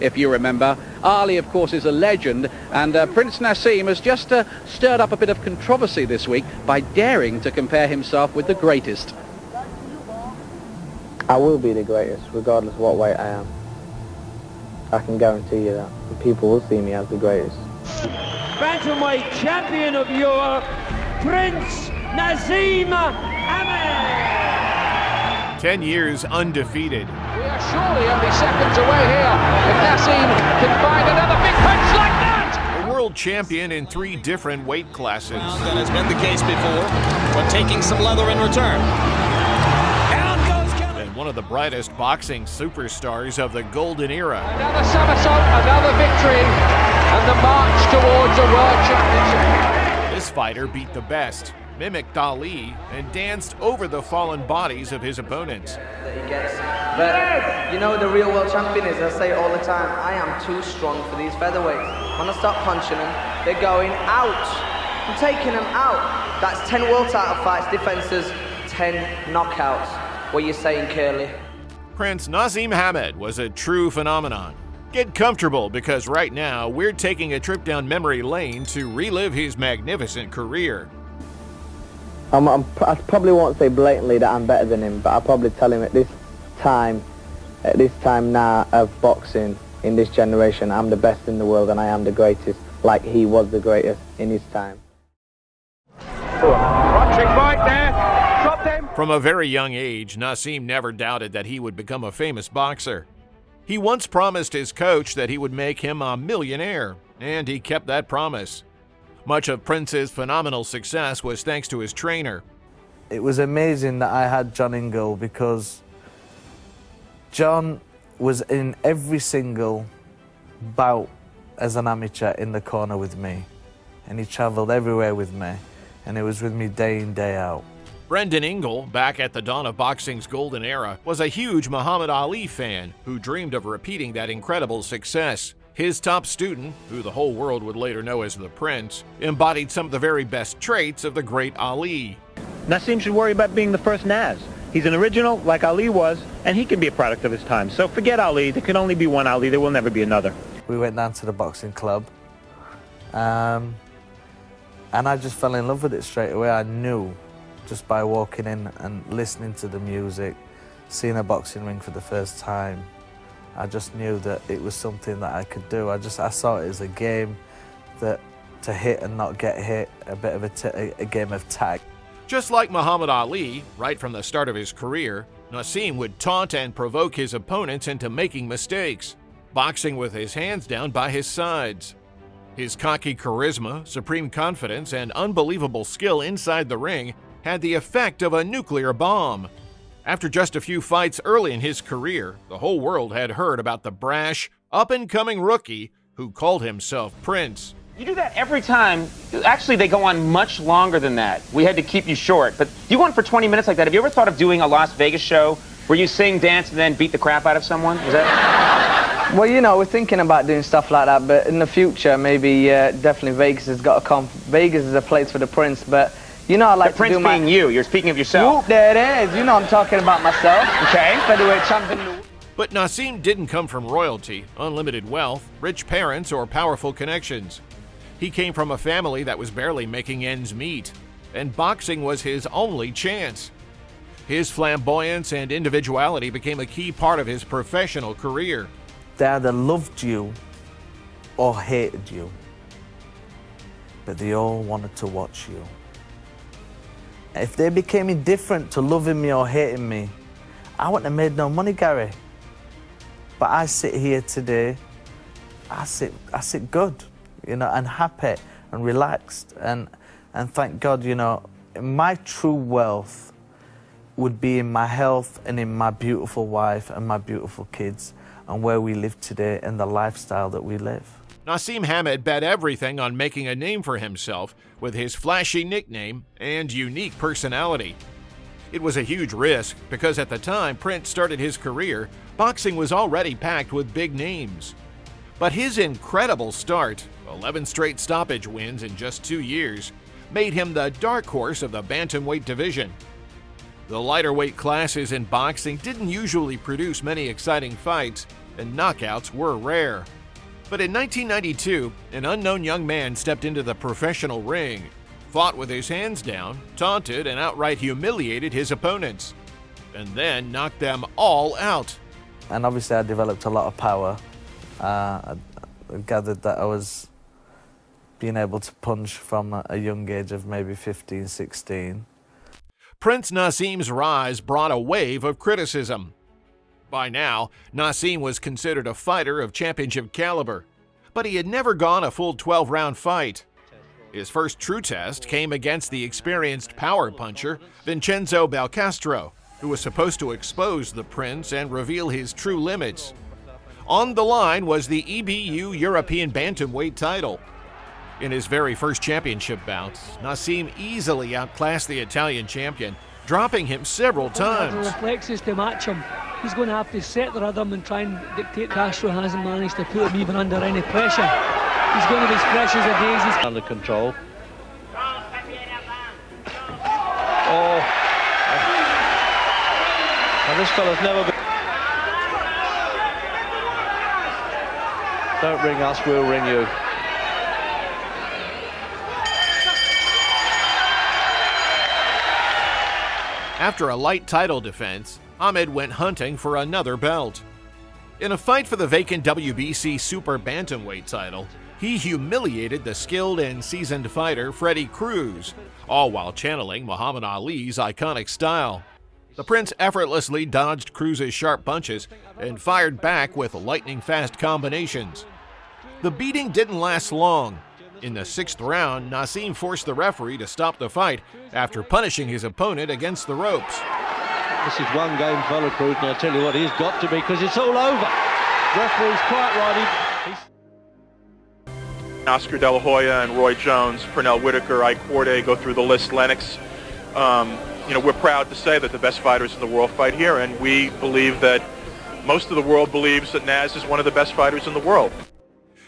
If you remember, Ali, of course, is a legend, and Prince Naseem has just stirred up a bit of controversy this week by daring to compare himself with the greatest. I will be the greatest, regardless of what weight I am. I can guarantee you that. People will see me as the greatest. Bantamweight champion of Europe, Prince Naseem Hamed. 10 years undefeated. We are surely only seconds away here. If Naseem can find another big punch like that! A world champion in 3 different weight classes. That has been the case before, but taking some leather in return. Down goes Kelly. And one of the brightest boxing superstars of the golden era. Another somersault, another victory, and the march towards a world championship. This fighter beat the best, mimicked Ali, and danced over the fallen bodies of his opponents. That he gets. But you know the real world champion is, I say it all the time, I am too strong for these featherweights. When I start punching them, they're going out. I'm taking them out. That's 10 world title fights, defenses, 10 knockouts. What are you saying, Curly? Prince Naseem Hamed was a true phenomenon. Get comfortable, because right now we're taking a trip down memory lane to relive his magnificent career. I probably won't say blatantly that I'm better than him, but I'll probably tell him at this time now of boxing in this generation, I'm the best in the world and I am the greatest, like he was the greatest in his time. Watching fight there. Drop them. From a very young age, Naseem never doubted that he would become a famous boxer. He once promised his coach that he would make him a millionaire, and he kept that promise. Much of Prince's phenomenal success was thanks to his trainer. It was amazing that I had John Ingle, because John was in every single bout as an amateur in the corner with me. And he travelled everywhere with me, and he was with me day in, day out. Brendan Ingle, back at the dawn of boxing's golden era, was a huge Muhammad Ali fan who dreamed of repeating that incredible success. His top student, who the whole world would later know as the Prince, embodied some of the very best traits of the great Ali. Naseem should worry about being the first Naz. He's an original, like Ali was, and he can be a product of his time. So forget Ali. There can only be one Ali. There will never be another. We went down to the boxing club, and I just fell in love with it straight away. I knew, just by walking in and listening to the music, seeing a boxing ring for the first time, I just knew that it was something that I could do. I saw it as a game that to hit and not get hit, a bit of a game of tag. Just like Muhammad Ali, right from the start of his career, Naseem would taunt and provoke his opponents into making mistakes, boxing with his hands down by his sides. His cocky charisma, supreme confidence, and unbelievable skill inside the ring had the effect of a nuclear bomb. After just a few fights early in his career, the whole world had heard about the brash, up-and-coming rookie who called himself Prince. You do that every time. Actually, they go on much longer than that. We had to keep you short. But you go on for 20 minutes like that. Have you ever thought of doing a Las Vegas show where you sing, dance, and then beat the crap out of someone? Is that... Well, you know, we're thinking about doing stuff like that, but in the future, maybe definitely Vegas has got to come. Vegas is a place for the Prince, but you know, I like the Prince to do my... being you. You're speaking of yourself. Whoop, there it is. You know I'm talking about myself. Okay. Featherweight champion. But Naseem didn't come from royalty, unlimited wealth, rich parents, or powerful connections. He came from a family that was barely making ends meet, and boxing was his only chance. His flamboyance and individuality became a key part of his professional career. They either loved you or hated you, but they all wanted to watch you. If they became indifferent to loving me or hating me, I wouldn't have made no money, Gary. But I sit here today, I sit good, you know, and happy and relaxed, and thank God, you know, my true wealth would be in my health and in my beautiful wife and my beautiful kids and where we live today and the lifestyle that we live. Naseem Hamed bet everything on making a name for himself with his flashy nickname and unique personality. It was a huge risk because at the time Prince started his career, boxing was already packed with big names. But his incredible start, 11 straight stoppage wins in just 2 years, made him the dark horse of the bantamweight division. The lighter weight classes in boxing didn't usually produce many exciting fights, and knockouts were rare. But in 1992, an unknown young man stepped into the professional ring, fought with his hands down, taunted and outright humiliated his opponents, and then knocked them all out. And obviously I developed a lot of power. I gathered that I was being able to punch from a young age of maybe 15, 16. Prince Naseem's rise brought a wave of criticism. By now, Naseem was considered a fighter of championship caliber, but he had never gone a full 12-round fight. His first true test came against the experienced power puncher Vincenzo Belcastro, who was supposed to expose the prince and reveal his true limits. On the line was the EBU European Bantamweight title. In his very first championship bout, Naseem easily outclassed the Italian champion, dropping him several times. The reflexes to match him. He's going to have to set the rhythm and try and dictate. Castro hasn't managed to put him even under any pressure. He's going to be as fresh as a daisy. Under control. Oh. And this fella's never been... Don't ring us, we'll ring you. After a light title defense, Hamed went hunting for another belt. In a fight for the vacant WBC Super Bantamweight title, he humiliated the skilled and seasoned fighter Freddie Cruz, all while channeling Muhammad Ali's iconic style. The Prince effortlessly dodged Cruz's sharp punches and fired back with lightning-fast combinations. The beating didn't last long. In the 6th round, Naseem forced the referee to stop the fight after punishing his opponent against the ropes. This is one game fella, Cruz, and I tell you what, he's got to be, because it's all over. Referee's quite right. Oscar De La Hoya and Roy Jones, Pernell Whitaker, Ike Corday, go through the list, Lennox. We're proud to say that the best fighters in the world fight here, and we believe that most of the world believes that Naz is one of the best fighters in the world.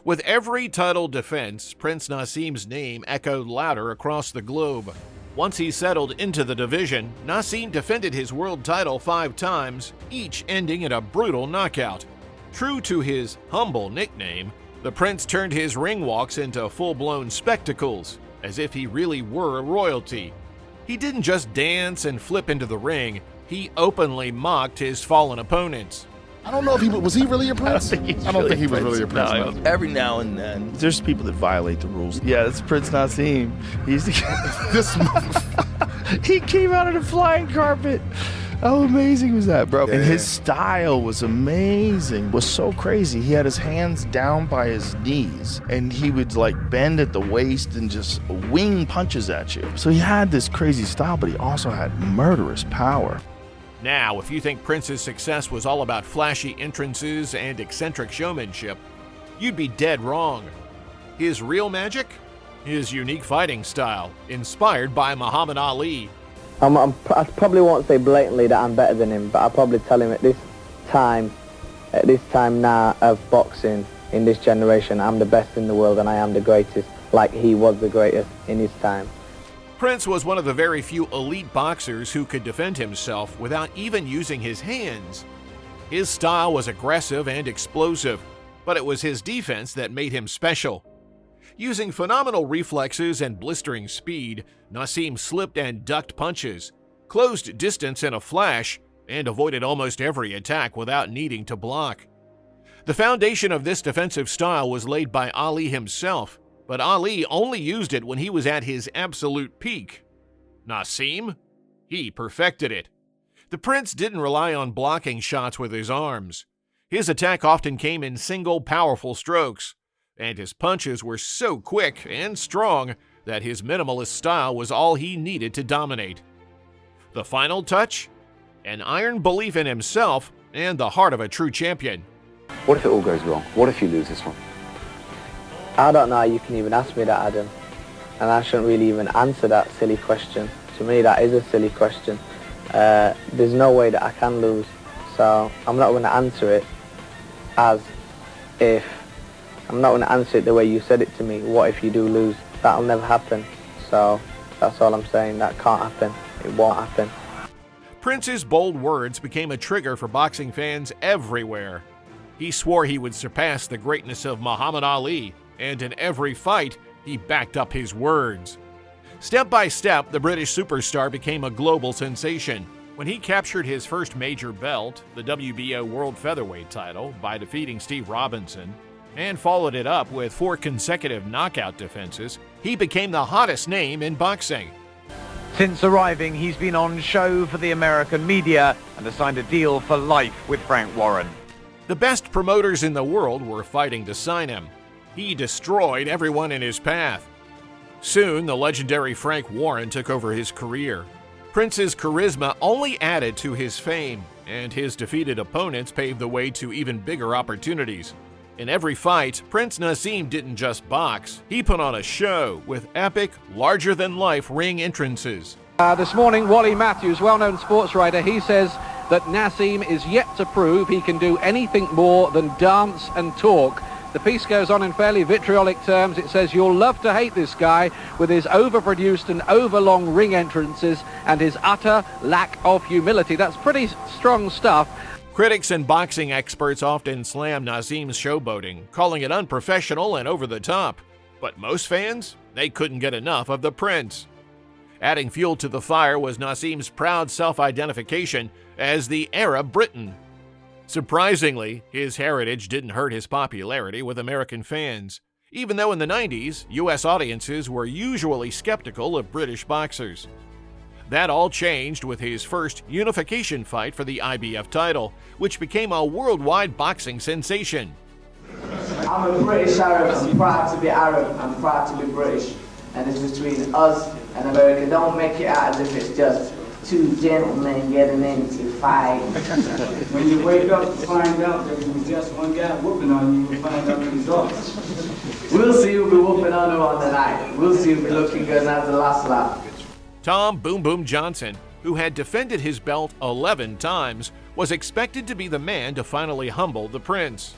With every title defense, Prince Naseem's name echoed louder across the globe. Once he settled into the division, Naseem defended his world title 5 times, each ending in a brutal knockout. True to his humble nickname, the Prince turned his ring walks into full-blown spectacles, as if he really were royalty. He didn't just dance and flip into the ring, he openly mocked his fallen opponents. I don't know if was he really a prince? I don't think he was really a prince. No, every now and then, there's people that violate the rules. Yeah, it's Prince Naseem. He's this he came out of the flying carpet. How amazing was that, bro? Yeah. And his style was amazing. Was so crazy. He had his hands down by his knees, and he would like bend at the waist and just wing punches at you. So he had this crazy style, but he also had murderous power. Now, if you think Prince's success was all about flashy entrances and eccentric showmanship, you'd be dead wrong. His real magic? His unique fighting style, inspired by Muhammad Ali. I probably won't say blatantly that I'm better than him, but I'll probably tell him at this time now of boxing in this generation, I'm the best in the world and I am the greatest, like he was the greatest in his time. Prince was one of the very few elite boxers who could defend himself without even using his hands. His style was aggressive and explosive, but it was his defense that made him special. Using phenomenal reflexes and blistering speed, Naseem slipped and ducked punches, closed distance in a flash, and avoided almost every attack without needing to block. The foundation of this defensive style was laid by Ali himself, but Ali only used it when he was at his absolute peak. Naseem? He perfected it. The Prince didn't rely on blocking shots with his arms. His attack often came in single, powerful strokes, and his punches were so quick and strong that his minimalist style was all he needed to dominate. The final touch? An iron belief in himself and the heart of a true champion. What if it all goes wrong? What if you lose this one? I don't know how you can even ask me that, Adam. And I shouldn't really even answer that silly question. To me, that is a silly question. There's no way that I can lose. So I'm not going to answer it as if... I'm not going to answer it the way you said it to me. What if you do lose? That'll never happen. So that's all I'm saying. That can't happen. It won't happen. Prince's bold words became a trigger for boxing fans everywhere. He swore he would surpass the greatness of Muhammad Ali, and in every fight, he backed up his words. Step by step, the British superstar became a global sensation. When he captured his first major belt, the WBO World Featherweight title, by defeating Steve Robinson, and followed it up with 4 consecutive knockout defenses, he became the hottest name in boxing. Since arriving, he's been on show for the American media and has signed a deal for life with Frank Warren. The best promoters in the world were fighting to sign him. He destroyed everyone in his path. Soon, the legendary Frank Warren took over his career. Prince's charisma only added to his fame, and his defeated opponents paved the way to even bigger opportunities. In every fight, Prince Naseem didn't just box, he put on a show with epic, larger-than-life ring entrances. This morning, Wally Matthews, well-known sports writer, he says that Naseem is yet to prove he can do anything more than dance and talk. The piece goes on in fairly vitriolic terms. It says, "You'll love to hate this guy with his overproduced and overlong ring entrances and his utter lack of humility." That's pretty strong stuff. Critics and boxing experts often slam Naseem's showboating, calling it unprofessional and over the top. But most fans, they couldn't get enough of the Prince. Adding fuel to the fire was Naseem's proud self-identification as the Arab Briton. Surprisingly, his heritage didn't hurt his popularity with American fans, even though in the 90s, U.S. audiences were usually skeptical of British boxers. That all changed with his first unification fight for the IBF title, which became a worldwide boxing sensation. I'm a British Arab, I'm proud to be Arab, I'm proud to be British. And it's between us and America. Don't make it out as if it's just 2 gentlemen getting into fight. When you wake up to find out there was just one guy whooping on you, you'll find out the results. We'll see who'll be whooping on him on the night. We'll see who'll be looking good and have the last lap. Tom Boom Boom Johnson, who had defended his belt 11 times, was expected to be the man to finally humble the Prince.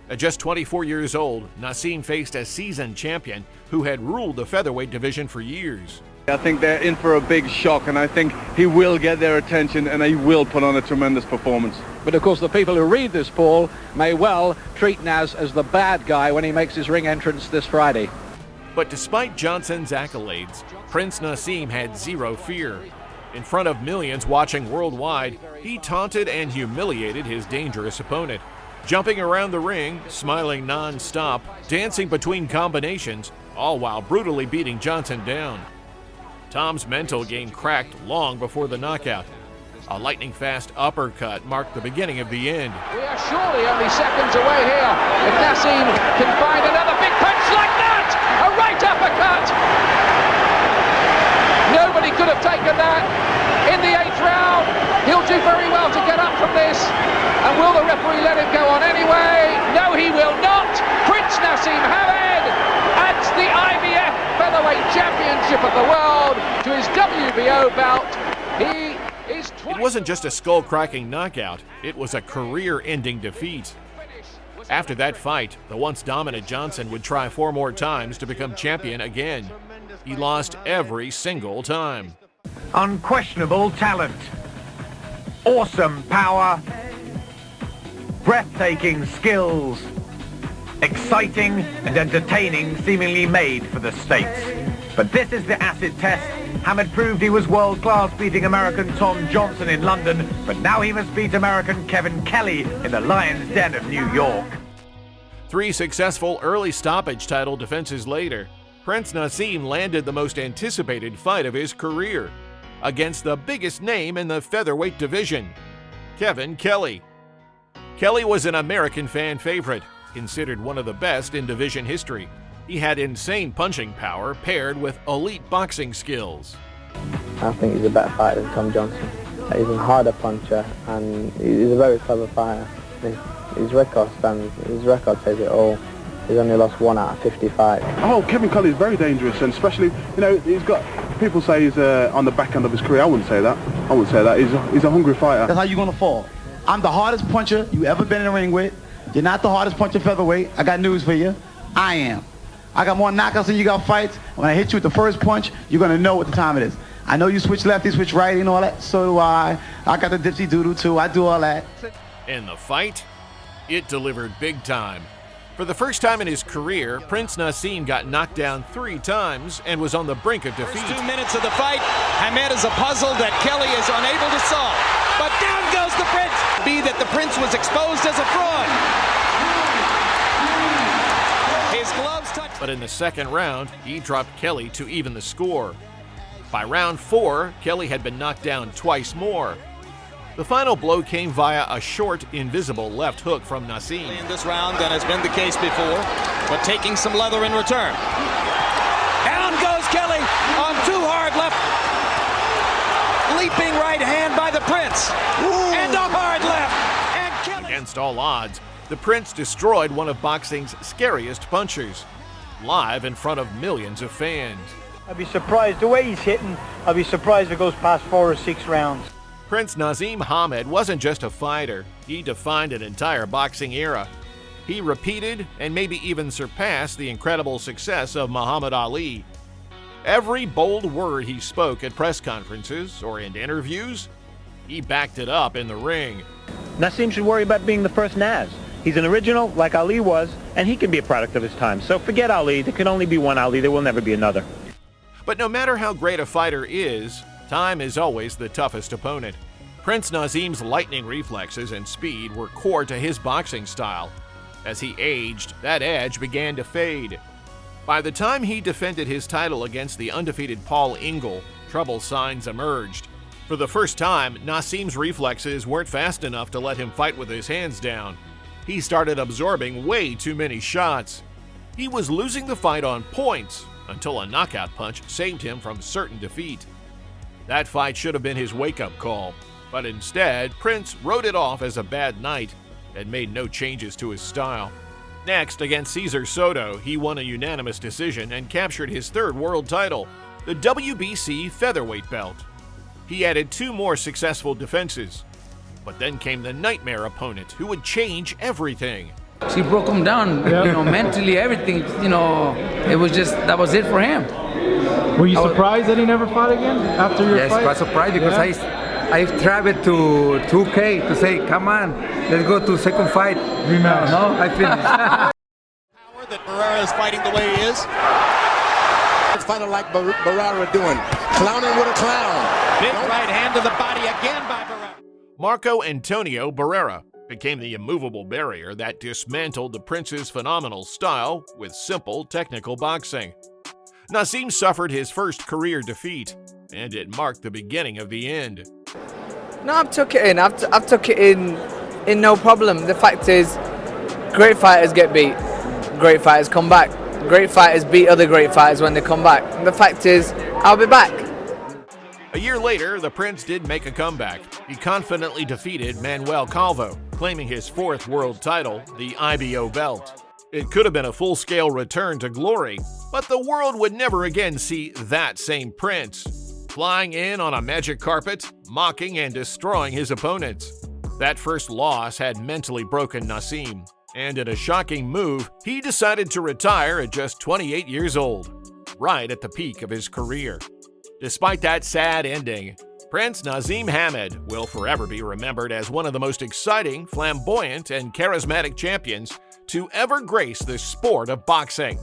At just 24 years old, Naseem faced a seasoned champion who had ruled the featherweight division for years. I think they're in for a big shock, and I think he will get their attention and he will put on a tremendous performance. But of course the people who read this, Paul, may well treat Naz as the bad guy when he makes his ring entrance this Friday. But despite Johnson's accolades, Prince Naseem had zero fear. In front of millions watching worldwide, he taunted and humiliated his dangerous opponent, jumping around the ring, smiling non-stop, dancing between combinations, all while brutally beating Johnson down. Tom's mental game cracked long before the knockout. A lightning-fast uppercut marked the beginning of the end. We are surely only seconds away here. If Naseem can find another big punch like that, a right uppercut. Nobody could have taken that in the 8th round. He'll do very well to get up from this. And will the referee let him go on anyway? No, he will not. Prince Naseem Hamed adds the IBF Featherweight Championship of the world to his WBO belt. It wasn't just a skull-cracking knockout, it was a career-ending defeat. After that fight, the once dominant Johnson would try 4 more times to become champion again. He lost every single time. Unquestionable talent, awesome power, breathtaking skills, exciting and entertaining, seemingly made for the States. But this is the acid test. Hamed proved he was world-class, beating American Tom Johnson in London, but now he must beat American Kevin Kelly in the Lion's Den of New York. 3 successful early stoppage title defenses later, Prince Naseem landed the most anticipated fight of his career against the biggest name in the featherweight division, Kevin Kelly. Kelly was an American fan favorite, considered one of the best in division history. He had insane punching power paired with elite boxing skills. I think he's a better fighter than Tom Johnson. He's a harder puncher and he's a very clever fighter. His record says it all. He's only lost 1 out of 55. Oh, Kevin Kelly is very dangerous, and especially, you know, he's got, people say he's on the back end of his career. I wouldn't say that. He's a hungry fighter. That's how you're going to fall. I'm the hardest puncher you ever been in the ring with. You're not the hardest puncher featherweight. I got news for you. I am. I got more knockouts than you got fights. When I hit you with the first punch, you're going to know what the time it is. I know you switch lefty, switch righty and all that. So do I. I got the dipsy doodle too. I do all that. In the fight, It delivered big time. For the first time in his career, Prince Naseem got knocked down 3 times and was on the brink of defeat. First 2 minutes of the fight, Hamed is a puzzle that Kelly is unable to solve. But down goes the Prince. Be that the Prince was exposed as a fraud. His gloves touched. But in the second round, he dropped Kelly to even the score. By round 4, Kelly had been knocked down twice more. The final blow came via a short, invisible left hook from Naseem. In this round, and has been the case before, but taking some leather in return. Down goes Kelly on 2 hard left. Leaping right hand by the Prince. Ooh. And a hard left. And Kelly. Against all odds, the Prince destroyed one of boxing's scariest punchers, live in front of millions of fans. I'd be surprised, the way he's hitting, I'd be surprised if it goes past 4 or 6 rounds. Prince Naseem Hamed wasn't just a fighter, he defined an entire boxing era. He repeated and maybe even surpassed the incredible success of Muhammad Ali. Every bold word he spoke at press conferences or in interviews, he backed it up in the ring. Naseem should worry about being the first Naz. He's an original, like Ali was, and he can be a product of his time. So forget Ali, there can only be one Ali, there will never be another. But no matter how great a fighter is, time is always the toughest opponent. Prince Naseem's lightning reflexes and speed were core to his boxing style. As he aged, that edge began to fade. By the time he defended his title against the undefeated Paul Ingle, trouble signs emerged. For the first time, Naseem's reflexes weren't fast enough to let him fight with his hands down. He started absorbing way too many shots. He was losing the fight on points until a knockout punch saved him from certain defeat. That fight should have been his wake-up call, but instead, Prince wrote it off as a bad night and made no changes to his style. Next, against Cesar Soto, he won a unanimous decision and captured his 3rd world title, the WBC Featherweight belt. He added 2 more successful defenses, but then came the nightmare opponent who would change everything. She broke him down, mentally, everything, it was just, that was it for him. Were you surprised that he never fought again after your fight? Yes, I was surprised because I traveled to 2K to say, come on, let's go to second fight. Rematch. No, I finished. Power that Barrera is fighting the way he is. It's fighting like Barrera doing, clowning with a clown. Big right hand to the body again by Barrera. Marco Antonio Barrera became the immovable barrier that dismantled the Prince's phenomenal style with simple technical boxing. Naseem suffered his first career defeat, and it marked the beginning of the end. No, I've took it in. I've took it in no problem. The fact is, great fighters get beat. Great fighters come back. Great fighters beat other great fighters when they come back. And the fact is, I'll be back. A year later, the Prince did make a comeback. He confidently defeated Manuel Calvo, claiming his 4th world title, the IBO belt. It could have been a full-scale return to glory, but the world would never again see that same Prince, flying in on a magic carpet, mocking and destroying his opponents. That first loss had mentally broken Naseem, and in a shocking move, he decided to retire at just 28 years old, right at the peak of his career. Despite that sad ending, Prince Naseem Hamed will forever be remembered as one of the most exciting, flamboyant, and charismatic champions to ever grace the sport of boxing.